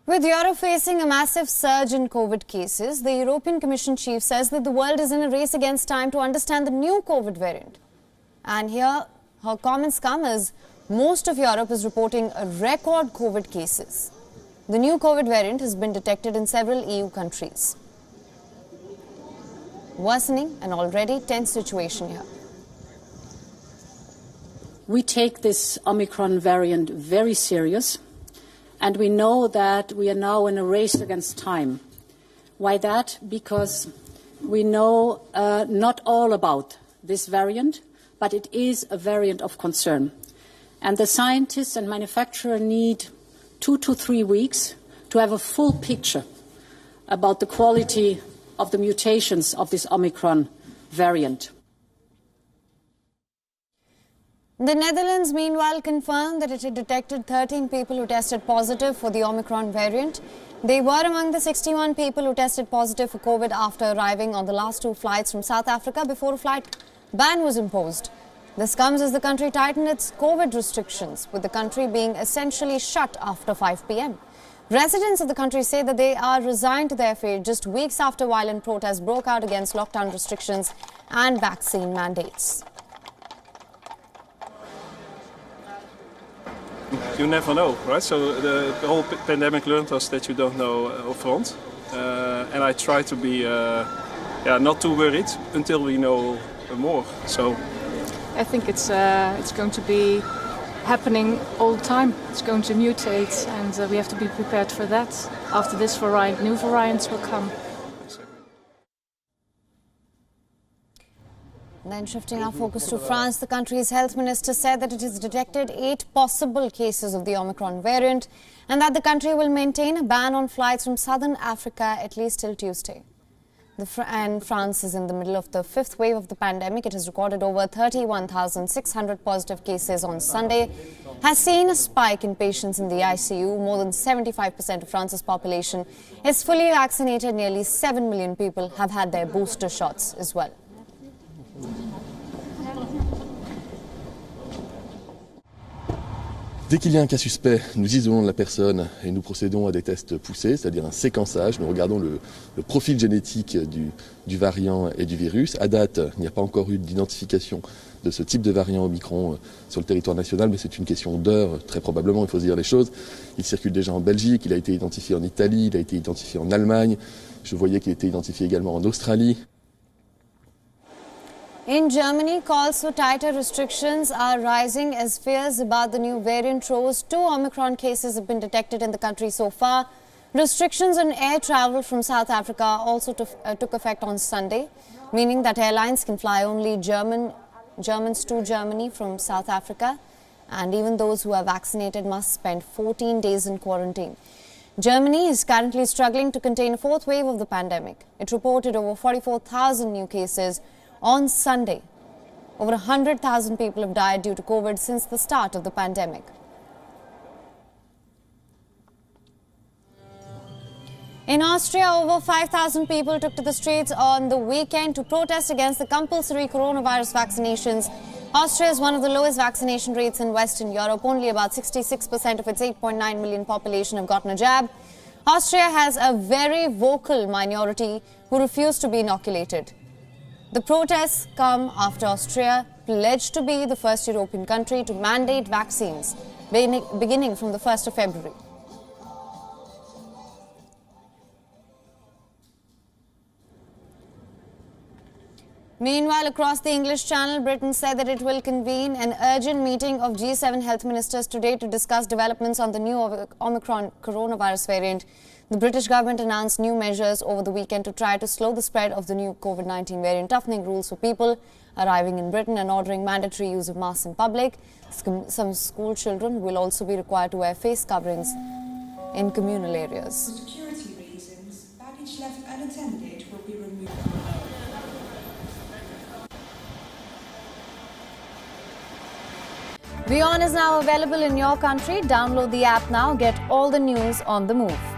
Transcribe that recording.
With Europe facing a massive surge in COVID cases, the European Commission chief says that the world is in a race against time to understand the new COVID variant. And here her comments come as most of Europe is reporting a record COVID cases. The new COVID variant has been detected in several EU countries, worsening an already tense situation here. We take this Omicron variant very serious. And we know that we are now in a race against time. Why that? Because we know not all about this variant, but it is a variant of concern. And the scientists and manufacturers need 2 to 3 weeks to have a full picture about the quality of the mutations of this Omicron variant. The Netherlands, meanwhile, confirmed that it had detected 13 people who tested positive for the Omicron variant. They were among the 61 people who tested positive for COVID after arriving on the last 2 flights from South Africa before a flight ban was imposed. This comes as the country tightened its COVID restrictions, with the country being essentially shut after 5 p.m. Residents of the country say that they are resigned to their fate just weeks after violent protests broke out against lockdown restrictions and vaccine mandates. You never know, right? So the whole pandemic learned us that you don't know upfront. And I try to be not too worried until we know more. So I think it's going to be happening all the time. It's going to mutate, and we have to be prepared for that. After this variant, new variants will come. Then shifting our focus to France, the country's health minister said that it has detected 8 possible cases of the Omicron variant and that the country will maintain a ban on flights from southern Africa at least till Tuesday. And France is in the middle of the 5th wave of the pandemic. It has recorded over 31,600 positive cases on Sunday, has seen a spike in patients in the ICU. More than 75% of France's population is fully vaccinated. Nearly 7 million people have had their booster shots as well. Dès qu'il y a un cas suspect, nous isolons la personne et nous procédons à des tests poussés, c'est-à-dire un séquençage. Nous regardons le profil génétique du variant et du virus. À date, il n'y a pas encore eu d'identification de ce type de variant Omicron sur le territoire national, mais c'est une question d'heures, très probablement, il faut se dire les choses. Il circule déjà en Belgique, il a été identifié en Italie, il a été identifié en Allemagne. Je voyais qu'il était identifié également en Australie. In Germany, calls for tighter restrictions are rising as fears about the new variant rose. 2 Omicron cases have been detected in the country so far. Restrictions on air travel from South Africa also took effect on Sunday, meaning that airlines can fly only Germans to Germany from South Africa, and even those who are vaccinated must spend 14 days in quarantine. Germany is currently struggling to contain a 4th wave of the pandemic. It reported over 44,000 new cases on Sunday. Over 100,000 people have died due to COVID since the start of the pandemic. In Austria, over 5,000 people took to the streets on the weekend to protest against the compulsory coronavirus vaccinations. Austria is one of the lowest vaccination rates in Western Europe. Only about 66% of its 8.9 million population have gotten a jab. Austria has a very vocal minority who refuse to be inoculated. The protests come after Austria pledged to be the first European country to mandate vaccines beginning from the 1st of February. Meanwhile, across the English Channel, Britain said that it will convene an urgent meeting of G7 health ministers today to discuss developments on the new Omicron coronavirus variant. The British government announced new measures over the weekend to try to slow the spread of the new COVID-19 variant, toughening rules for people arriving in Britain and ordering mandatory use of masks in public. Some school children will also be required to wear face coverings in communal areas. For security reasons, baggage left unattended will be removed. WION is now available in your country. Download the app now. Get all the news on the move.